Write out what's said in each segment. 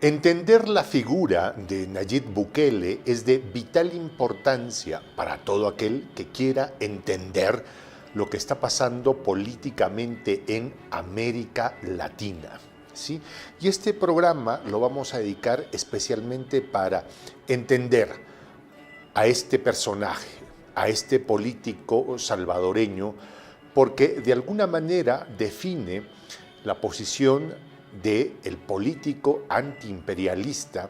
Entender la figura de Nayib Bukele es de vital importancia para todo aquel que quiera entender lo que está pasando políticamente en América Latina, ¿sí? Y este programa lo vamos a dedicar especialmente para entender a este personaje, a este político salvadoreño, porque de alguna manera define la posición del político antiimperialista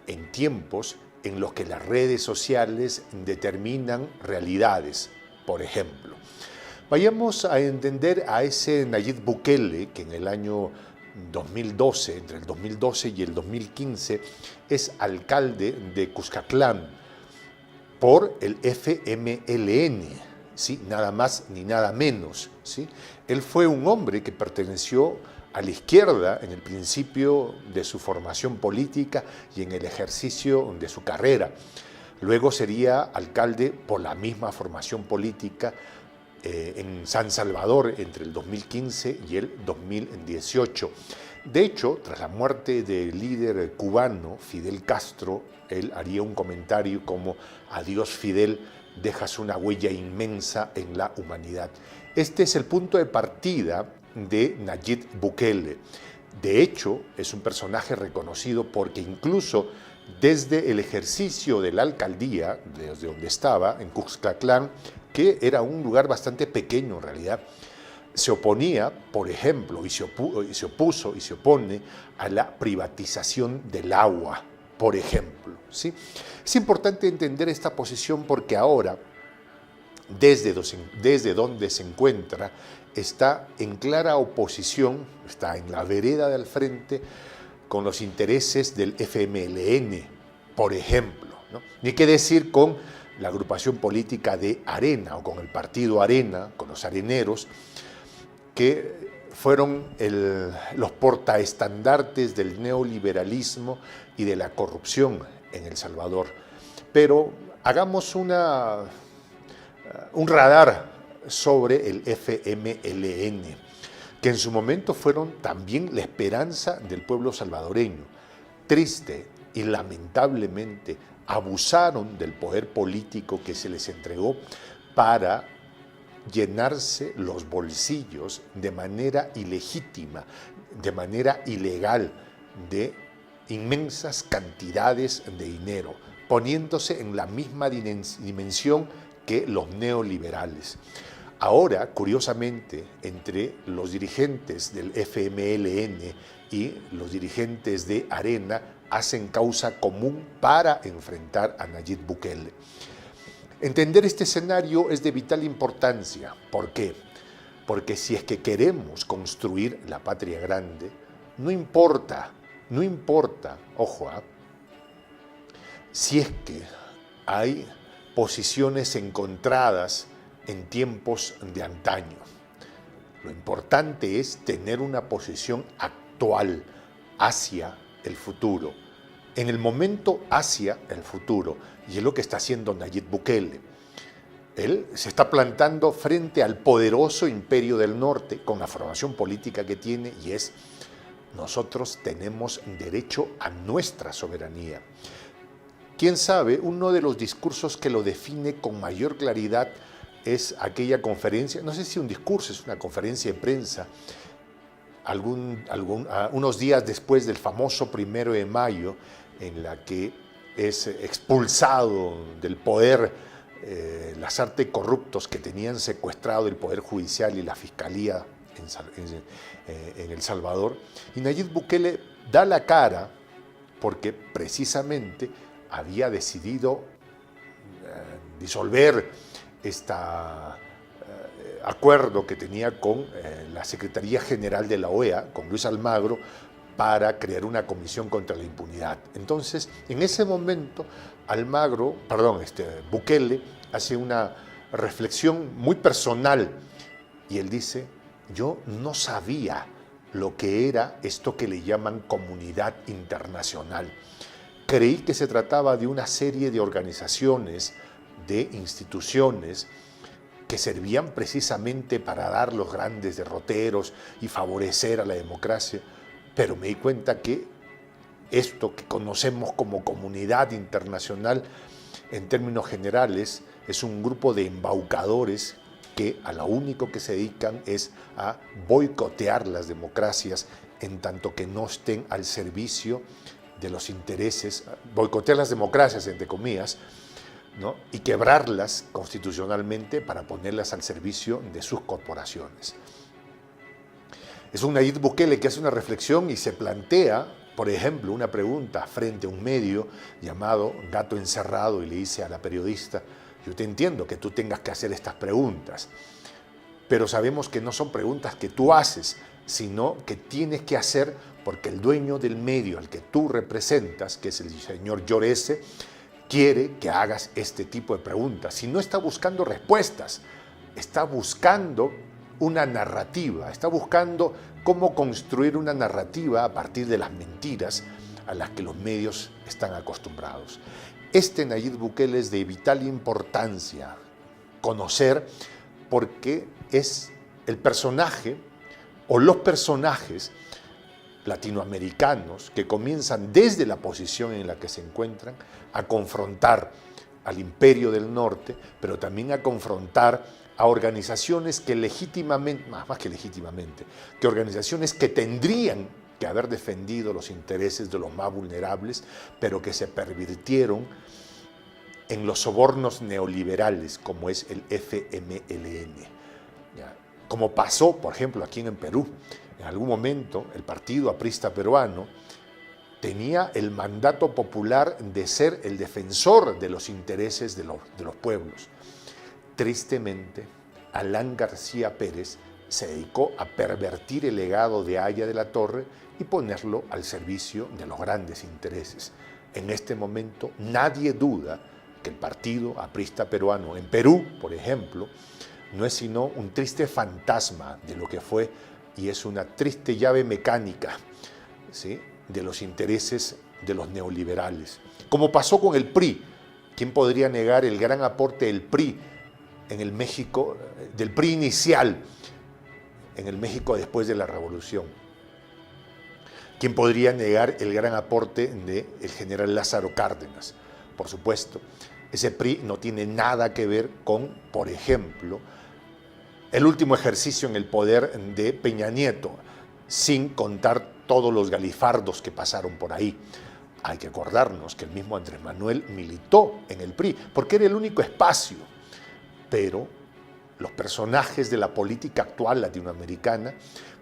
en tiempos en los que las redes sociales determinan realidades, por ejemplo. Vayamos a entender a ese Nayib Bukele que en el año 2012, entre el 2012 y el 2015, es alcalde de Cuscatlán por el FMLN, ¿sí? Nada más ni nada menos, ¿sí? Él fue un hombre que perteneció a la izquierda en el principio de su formación política y en el ejercicio de su carrera. Luego sería alcalde por la misma formación política en San Salvador entre el 2015 y el 2018. De hecho, tras la muerte del líder cubano Fidel Castro, él haría un comentario como: adiós Fidel, dejas una huella inmensa en la humanidad. Este es el punto de partida de Nayib Bukele. De hecho, es un personaje reconocido porque incluso desde el ejercicio de la alcaldía, desde donde estaba, en Cuscatlán, que era un lugar bastante pequeño en realidad, se oponía, por ejemplo, y se opuso y se opone a la privatización del agua, por ejemplo, ¿sí? Es importante entender esta posición porque ahora, desde donde se encuentra, está en clara oposición, está en la vereda del frente con los intereses del FMLN, por ejemplo, ¿no? Ni qué decir con la agrupación política de Arena o con el partido Arena, con los areneros, que fueron los portaestandartes del neoliberalismo y de la corrupción en El Salvador. Pero hagamos un radar sobre el FMLN, que en su momento fueron también la esperanza del pueblo salvadoreño. Triste y lamentablemente abusaron del poder político que se les entregó para llenarse los bolsillos de manera ilegítima, de manera ilegal, de inmensas cantidades de dinero, poniéndose en la misma dimensión que los neoliberales. Ahora, curiosamente, entre los dirigentes del FMLN y los dirigentes de Arena hacen causa común para enfrentar a Nayib Bukele. Entender este escenario es de vital importancia. ¿Por qué? Porque si es que queremos construir la patria grande, no importa, ojo, si es que hay posiciones encontradas en tiempos de antaño. Lo importante es tener una posición actual hacia el futuro, en el momento hacia el futuro, y es lo que está haciendo Nayib Bukele. Él se está plantando frente al poderoso imperio del norte con la formación política que tiene, y es: nosotros tenemos derecho a nuestra soberanía. Quién sabe, uno de los discursos que lo define con mayor claridad es aquella conferencia, no sé si un discurso, es una conferencia de prensa, unos días después del famoso 1 de mayo, en la que es expulsado del poder las artes corruptos que tenían secuestrado el Poder Judicial y la Fiscalía en El Salvador. Y Nayib Bukele da la cara porque precisamente había decidido disolver este acuerdo que tenía con la Secretaría General de la OEA, con Luis Almagro, para crear una comisión contra la impunidad. Entonces, en ese momento, Bukele hace una reflexión muy personal y él dice: yo no sabía lo que era esto que le llaman comunidad internacional. Creí que se trataba de una serie de organizaciones, de instituciones que servían precisamente para dar los grandes derroteros y favorecer a la democracia, pero me di cuenta que esto que conocemos como comunidad internacional, en términos generales, es un grupo de embaucadores que a lo único que se dedican es a boicotear las democracias en tanto que no estén al servicio de los intereses, boicotear las democracias, entre comillas, ¿no? Y quebrarlas constitucionalmente para ponerlas al servicio de sus corporaciones. Es un Nayib Bukele que hace una reflexión y se plantea, por ejemplo, una pregunta frente a un medio llamado Gato Encerrado y le dice a la periodista: yo te entiendo que tú tengas que hacer estas preguntas, pero sabemos que no son preguntas que tú haces, sino que tienes que hacer porque el dueño del medio al que tú representas, que es el señor Llorese, quiere que hagas este tipo de preguntas. Si no está buscando respuestas, está buscando una narrativa, está buscando cómo construir una narrativa a partir de las mentiras a las que los medios están acostumbrados. Este Nayib Bukele es de vital importancia conocer porque es el personaje o los personajes latinoamericanos que comienzan desde la posición en la que se encuentran a confrontar al Imperio del Norte, pero también a confrontar a organizaciones que legítimamente, más que legítimamente, que organizaciones que tendrían que haber defendido los intereses de los más vulnerables, pero que se pervirtieron en los sobornos neoliberales, como es el FMLN. ¿Ya? Como pasó, por ejemplo, aquí en Perú. En algún momento, el Partido Aprista Peruano tenía el mandato popular de ser el defensor de los intereses de los pueblos. Tristemente, Alan García Pérez se dedicó a pervertir el legado de Haya de la Torre y ponerlo al servicio de los grandes intereses. En este momento, nadie duda que el Partido Aprista Peruano en Perú, por ejemplo, no es sino un triste fantasma de lo que fue y es una triste llave mecánica, ¿sí?, de los intereses de los neoliberales. Como pasó con el PRI. ¿Quién podría negar el gran aporte del PRI en el México, del PRI inicial, en el México después de la Revolución? ¿Quién podría negar el gran aporte del general Lázaro Cárdenas? Por supuesto, ese PRI no tiene nada que ver con, por ejemplo, el último ejercicio en el poder de Peña Nieto, sin contar todos los galifardos que pasaron por ahí. Hay que acordarnos que el mismo Andrés Manuel militó en el PRI, porque era el único espacio. Pero los personajes de la política actual latinoamericana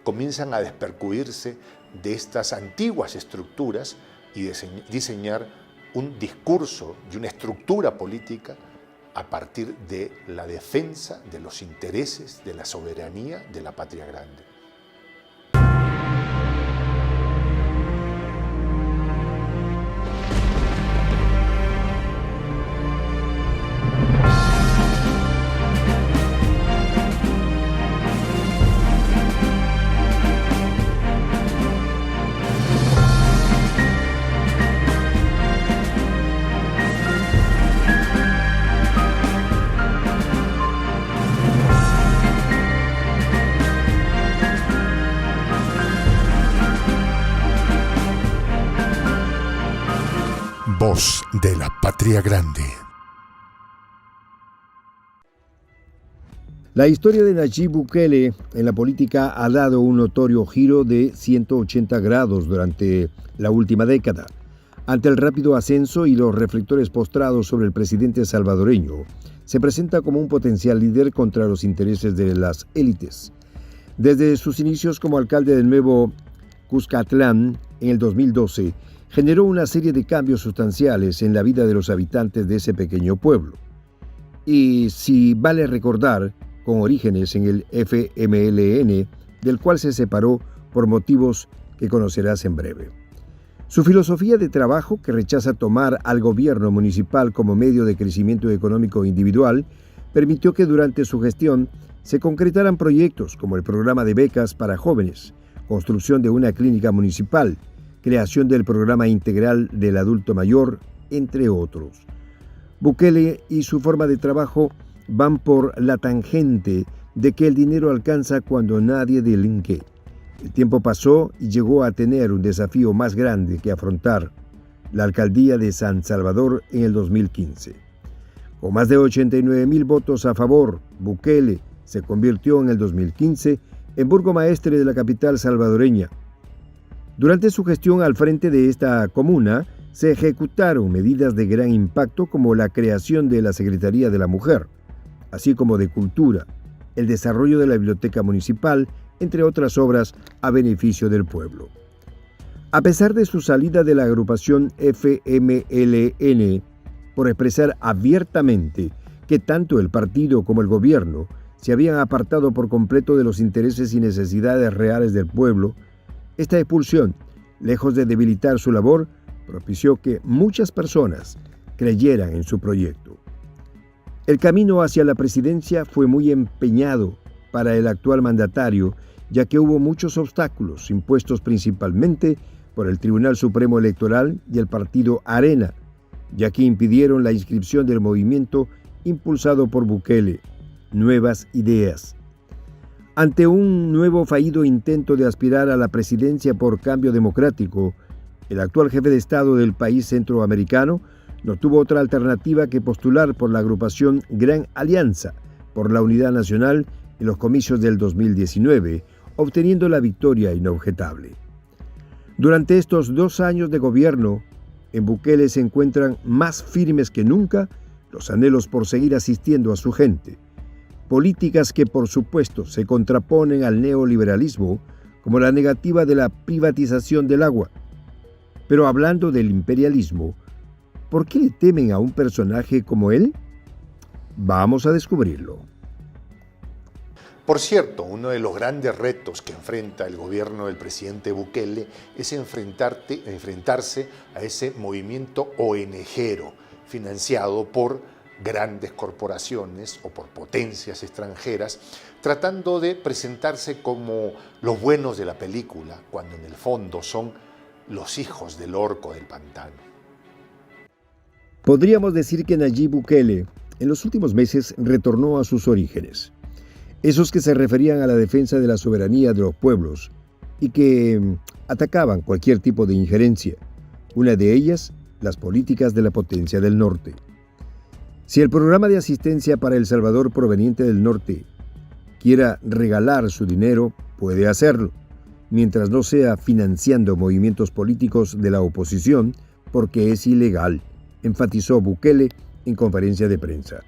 comienzan a despercudirse de estas antiguas estructuras y diseñar un discurso y una estructura política a partir de la defensa de los intereses de la soberanía de la patria grande. Voz de la Patria Grande. La historia de Nayib Bukele en la política ha dado un notorio giro de 180 grados durante la última década. Ante el rápido ascenso y los reflectores postrados sobre el presidente salvadoreño, se presenta como un potencial líder contra los intereses de las élites. Desde sus inicios como alcalde del nuevo Cuscatlán en el 2012, generó una serie de cambios sustanciales en la vida de los habitantes de ese pequeño pueblo. Y si vale recordar, con orígenes en el FMLN, del cual se separó por motivos que conocerás en breve. Su filosofía de trabajo, que rechaza tomar al gobierno municipal como medio de crecimiento económico individual, permitió que durante su gestión se concretaran proyectos como el programa de becas para jóvenes, construcción de una clínica municipal, creación del programa integral del adulto mayor, entre otros. Bukele y su forma de trabajo van por la tangente de que el dinero alcanza cuando nadie delinque. El tiempo pasó y llegó a tener un desafío más grande que afrontar: la alcaldía de San Salvador en el 2015. Con más de 89.000 votos a favor, Bukele se convirtió en el 2015 en burgomaestre de la capital salvadoreña. Durante su gestión al frente de esta comuna, se ejecutaron medidas de gran impacto como la creación de la Secretaría de la Mujer, así como de Cultura, el desarrollo de la Biblioteca Municipal, entre otras obras a beneficio del pueblo. A pesar de su salida de la agrupación FMLN, por expresar abiertamente que tanto el partido como el gobierno se habían apartado por completo de los intereses y necesidades reales del pueblo, esta expulsión, lejos de debilitar su labor, propició que muchas personas creyeran en su proyecto. El camino hacia la presidencia fue muy empeñado para el actual mandatario, ya que hubo muchos obstáculos impuestos principalmente por el Tribunal Supremo Electoral y el partido Arena, ya que impidieron la inscripción del movimiento impulsado por Bukele, Nuevas Ideas. Ante un nuevo fallido intento de aspirar a la presidencia por cambio democrático, el actual jefe de Estado del país centroamericano no tuvo otra alternativa que postular por la agrupación Gran Alianza por la Unidad Nacional en los comicios del 2019, obteniendo la victoria inobjetable. Durante estos 2 años de gobierno, en Bukele se encuentran más firmes que nunca los anhelos por seguir asistiendo a su gente. Políticas que, por supuesto, se contraponen al neoliberalismo, como la negativa de la privatización del agua. Pero hablando del imperialismo, ¿por qué le temen a un personaje como él? Vamos a descubrirlo. Por cierto, uno de los grandes retos que enfrenta el gobierno del presidente Bukele es enfrentarse a ese movimiento ONGero, financiado por grandes corporaciones o por potencias extranjeras, tratando de presentarse como los buenos de la película, cuando en el fondo son los hijos del orco del pantano. Podríamos decir que Nayib Bukele en los últimos meses retornó a sus orígenes, esos que se referían a la defensa de la soberanía de los pueblos y que atacaban cualquier tipo de injerencia, una de ellas las políticas de la potencia del norte. Si el programa de asistencia para El Salvador proveniente del norte quiera regalar su dinero, puede hacerlo, mientras no sea financiando movimientos políticos de la oposición, porque es ilegal, enfatizó Bukele en conferencia de prensa.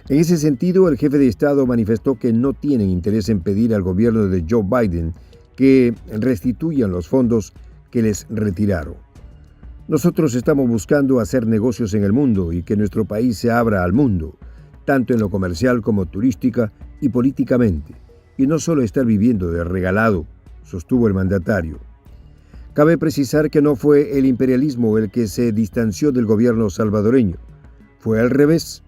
En ese sentido, el jefe de Estado manifestó que no tienen interés en pedir al gobierno de Joe Biden que restituyan los fondos que les retiraron. Nosotros estamos buscando hacer negocios en el mundo y que nuestro país se abra al mundo, tanto en lo comercial como turística y políticamente, y no solo estar viviendo de regalado, sostuvo el mandatario. Cabe precisar que no fue el imperialismo el que se distanció del gobierno salvadoreño. Fue al revés.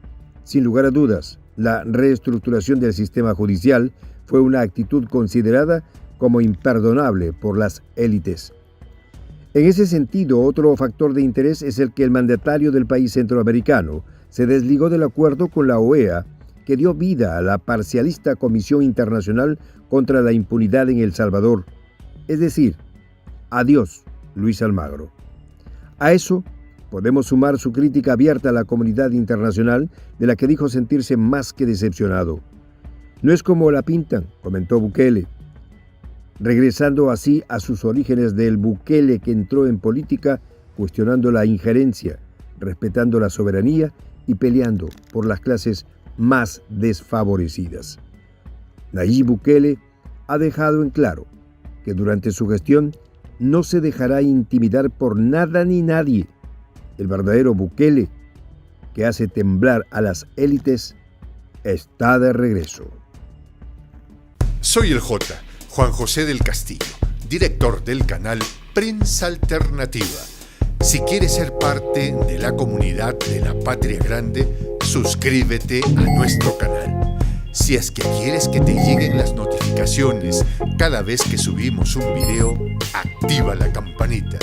Sin lugar a dudas, la reestructuración del sistema judicial fue una actitud considerada como imperdonable por las élites. En ese sentido, otro factor de interés es el que el mandatario del país centroamericano se desligó del acuerdo con la OEA, que dio vida a la parcialista Comisión Internacional contra la Impunidad en El Salvador, es decir, adiós, Luis Almagro. A eso podemos sumar su crítica abierta a la comunidad internacional, de la que dijo sentirse más que decepcionado. No es como la pintan, comentó Bukele, regresando así a sus orígenes del Bukele que entró en política cuestionando la injerencia, respetando la soberanía y peleando por las clases más desfavorecidas. Nayib Bukele ha dejado en claro que durante su gestión no se dejará intimidar por nada ni nadie. El verdadero Bukele, que hace temblar a las élites, está de regreso. Soy el Juan José del Castillo, director del canal Prensa Alternativa. Si quieres ser parte de la comunidad de la Patria Grande, suscríbete a nuestro canal. Si es que quieres que te lleguen las notificaciones cada vez que subimos un video, activa la campanita.